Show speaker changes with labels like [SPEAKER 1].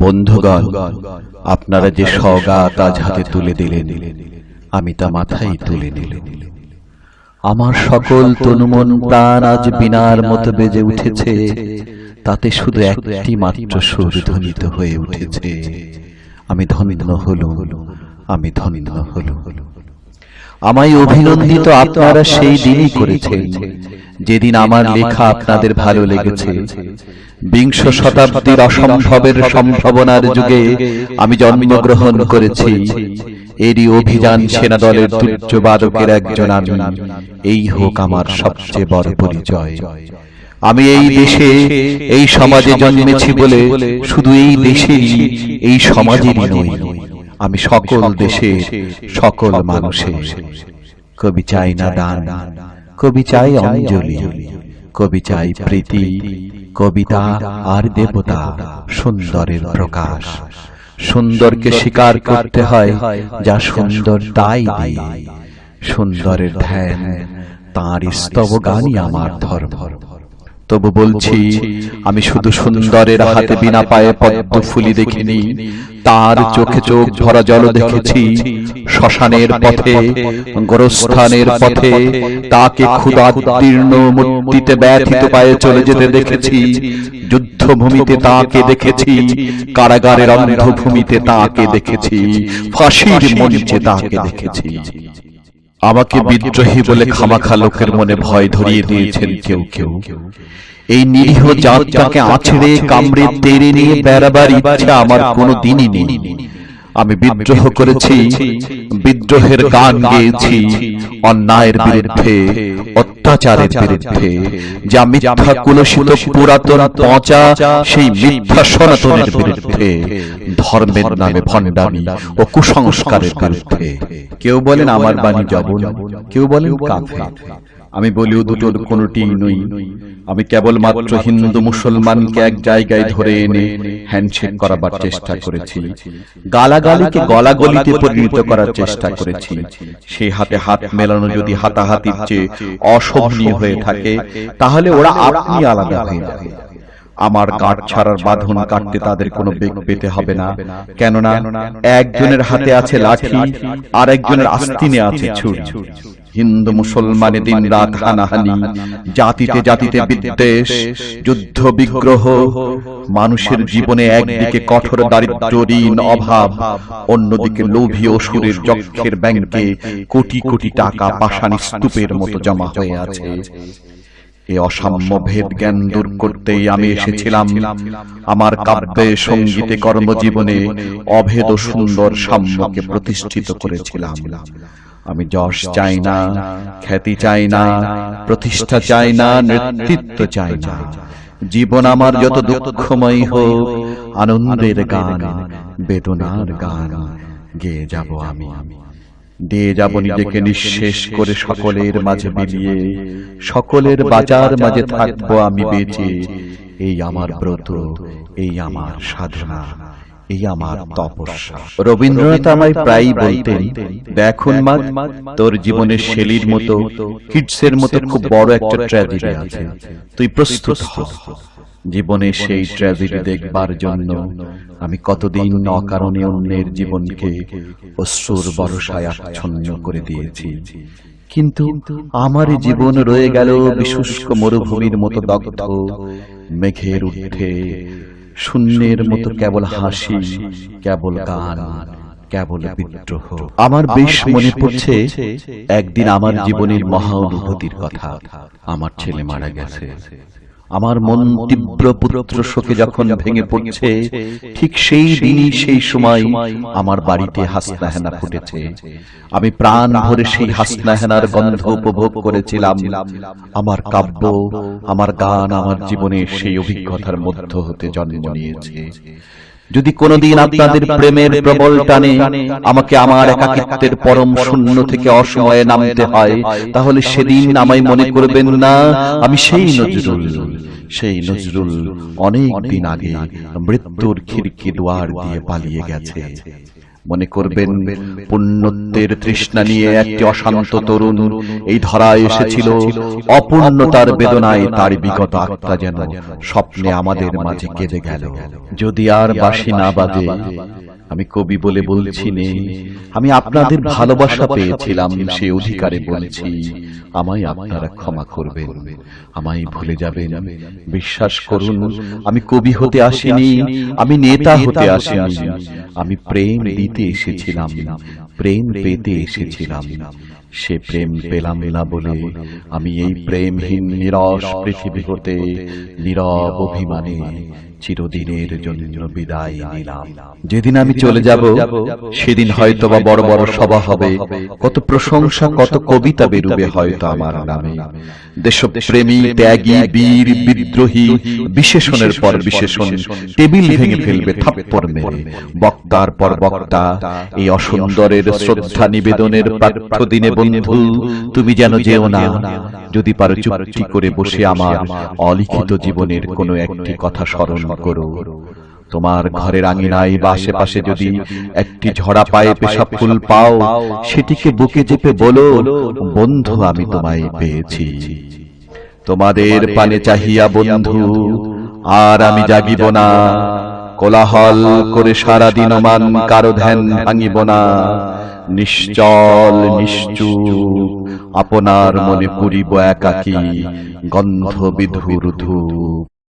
[SPEAKER 1] বন্ধুগণ, আপনারা যে সওগাত আজ হাতে তুলে দিলেন, আমি তা মাথায় তুলে নিলাম। আমার সকল তনুমন প্রাণ আজ বীণার মতো বেজে উঠেছে, তাতে শুধু একটি মাত্র সুর ধ্বনিত হয়ে উঠেছে, আমি ধন্য হলুম, আমি ধন্য হলুম। আমায় অভিনন্দিত আপনারা সেই দিনই করেছেন যেদিন আমার লেখা আপনাদের ভালো লেগেছে। বিংশ শতাব্দীর অসম্ভবের সম্ভাবনার যুগে আমি জন্মগ্রহণ করেছি। এরই অভিযান সেনা দলের তুর্যবাদকের একজন আমি। এই হোক আমার সবচেয়ে বড় পরিচয়। আমি এই দেশে, এই সমাজে জন্মেছি বলে শুধু এই দেশেরই, এই সমাজেরই নই, আমি সকল দেশের সকল মানুষের। কবি চাই না দান, কবি চাই অঞ্জলি, কবি চাই প্রীতি, কবিতা আর দেবতা, সুন্দরের প্রকাশ। সুন্দরকে স্বীকার করতে হয়, যা সুন্দর তাই দিয়ে। সুন্দরের ধ্যান, তাঁর স্তব গানই আমার ধর্ম। তবু বলছি, আমি শুধু সুন্দরের হাতে বিনা পায়ে পদ্ম ফুলি দেখিনি, তার চোখে চোখ ভরা জল দেখেছি। শ্মশানের পথে, গোরস্থানের পথে তাকে ক্ষুধার্তীর্ণ মূর্তিতে ব্যথিত পায়ে চলে যেতে দেখেছি। যুদ্ধভূমিতে তাকে দেখেছি, কারাগারের অন্ধভূমিতে তাকে দেখেছি, ফাঁসির মঞ্চে তাকে দেখেছি। আমাকে বিদ্রোহী বলে খামাখা লোকের মনে ভয় ধরিয়ে দিয়েছেন কেউ কেউ। এই নিরীহ জাতটাকে আছড়ে কামড়ে তেড়ে নিয়ে বেড়াবার ইচ্ছা আমার কোনো দিনই নেই। আমি বিদ্রোহ করেছি, বিদ্রোহের গান গেয়েছি, অন্যায়ের বিরুদ্ধে, অত্যাচারের বিরুদ্ধে, যা মিথ্যা কুলসিত পুরাতন পচা সেই মিথ্যা সনাতনের বিরুদ্ধে, ধর্মের নামে ভণ্ডামি ও কুসংস্কারের বিরুদ্ধে। কেউ বলেন আমার বাণী জবন, কেউ বলেন কাফের। আমি বলিও দুটোর কোনোটিই নই। আমি কেবলমাত্র হিন্দু মুসলমানকে এক জায়গায় ধরে এনে হ্যান্ডশেক করাবার চেষ্টা করেছি, গালাগালিকে গলাগলিতে পরিণত করার চেষ্টা করেছি। সেই হাতে হাত মেলানো যদি হাতাহাতির চেয়ে অশোভনীয় হয়ে থাকে, তাহলে ওরা আপনি আলাদা হয়ে যাবে। আমার গাঁট ছাড়ার বাঁধন কাটতে তাদের কোনো বেগ পেতে হবে না, কেননা একজনের হাতে আছে লাঠি, আর একজনের আস্তিনে আছে ছুরি। হিন্দু মুসলমানে দিন রাত হানাহানি, জাতিতে জাতিতে বিদ্বেষ, যুদ্ধ বিগ্রহ, মানুষের জীবনে একদিকে কঠোর দারিদ্র, ঋণ, অভাব, অন্যদিকে লোভী অসুরের যক্ষের ব্যাংকে কোটি কোটি টাকা পাষাণ স্তূপের মতো জমা হয়ে আছে। এই অসাম্য ভেদ জ্ঞান দূর করতেই আমি এসেছিলাম। আমার কাব্যে, সঙ্গীতে, কর্মজীবনে অভেদ ও সুন্দর সাম্যকে প্রতিষ্ঠিত করেছিলাম। আমি যশ চাই না, খ্যাতি চাই না, প্রতিষ্ঠা চাই না, নেতৃত্ব চাই না। জীবন আমার যত দুঃখময় হোক, আনন্দের গান, বেদনার গান গেয়ে যাব আমি। দিয়ে যাব নিজেকে নিঃশেষ করে সকলের মাঝে মিলিয়ে, সকলের বাঁচার মাঝে থাকবো আমি বেঁচে। এই আমার ব্রত, এই আমার সাধনা, এই আমার তপস্যা। রবীন্দ্রনাথ আমায় প্রায়ই বলতেন, দেখুন মা, তোর জীবনের শেলির মতো, কিডসের মতো খুব বড় একটা ট্র্যাজেডি আছে, তুই প্রস্তুত হ। জীবনে সেই ট্র্যাজেডি দেখবার জন্য আমি কতদিন অকারণে অন্যের জীবনকে অশ্রুর বর্ষায় আচ্ছন্ন করে দিয়েছি। কিন্তু আমার জীবন রয়ে গেল বিশুষ্ক মরুভূমির মতো দগ্ধ, মেঘের ঊর্ধ্বে, শূন্যের মতো কেবল হাসি, কেবল গান, কেবল বিদ্রোহ। আমার বেশ মনে পড়ছে একদিন আমার জীবনের মহা অনুভূতির কথা। আমার ছেলে মারা গেছে। আমার মন তীব্র পুত্র শোকে যখন ভেঙে পড়ছে, ঠিক সেই দিনই, সেই সময় আমার বাড়িতে হাসনাহেনা ফুটেছে। আমি প্রাণ ভরে সেই হাসনাহেনার গন্ধ উপভোগ করেছিলাম। আমার কাব্য, আমার গান আমার জীবনের সেই অভিজ্ঞতার মধ্য হতে জন্ম নিয়েছে। যদি কোনদিন আপনাদের প্রেমের প্রবল টানে আমাকে আমার একাকিত্বের পরম শূন্য থেকে অসময়ে নামতে হয়, তাহলে সেদিন আমায় মনে করবেন না আমি সেই নজরুল। সেই নজরুল অনেক দিন আগে মৃত্যুর খিড়কি দুয়ার দিয়ে পালিয়ে গেছে। মনে করবেন পুণ্যত্বের তৃষ্ণা নিয়ে একটি অশান্ত তরুণ এই ধরায় এসেছিল। অপূর্ণতার বেদনায় তার বিগত আত্মা যেন স্বপ্নে আমাদের মাঝে কেঁদে গেল। যদি আর বাঁশি না বাজে, আমি কবি বলে বলছি নে, আমি আপনাদের ভালোবাসা পেয়েছিলাম, সে অধিকারে বলছি, আমায় আপনারা ক্ষমা করবেন, আমায় ভুলে যাবেন। বিশ্বাস করুন, আমি কবি হতে আসিনি, আমি নেতা হতে আসিনি, আমি প্রেম দিতে এসেছিলাম, প্রেম পেতে এসেছিলাম। সে প্রেম পেলাম না বলে আমি এই প্রেমহীন নিরস পৃথিবী হতে নীরব অভিমানে চিরদিনের জন্য বিদায় নিলাম। যেদিন আমি চলে যাব, সেদিন হয়তোবা বড় বড় সভা হবে, কত প্রশংসা, কত কবিতা বেরুবে হয়তো আমার নামে। দেশপ্রেমী, ত্যাগী, বীর, বিদ্রোহী, বিশেষণের পর বিশেষণ টেবিল ভেঙে ফেলবে থাপ্পড় মেরে। বক্তার পর বক্তা এই অসুন্দরের শ্রদ্ধা নিবেদনের প্রার্থ দিনে বন্ধু তুমি যেন যেও না। যদি পারো চুপটি করে বসে আমার অলিখিত জীবনের কোনো একটি কথা স্মরণ করো। তোমার ঘরের আঙিনায় বা আশেপাশে যদি একটি ঝরা পায়ে পেশাব ফুল পাও, সেটিকে বুকে চেপে বলো, বন্ধু আমি তোমায় পেয়েছি। তোমাদের পানে চাহিয়া বন্ধু আর আমি জাগিব না, কোলাহল করে সারাদিন মান কারো ধ্যান ভাঙিব না। নিশ্চল নিশ্চুপ আপনার মনে পুরিব একাকী গন্ধ বিধুর ধূপ।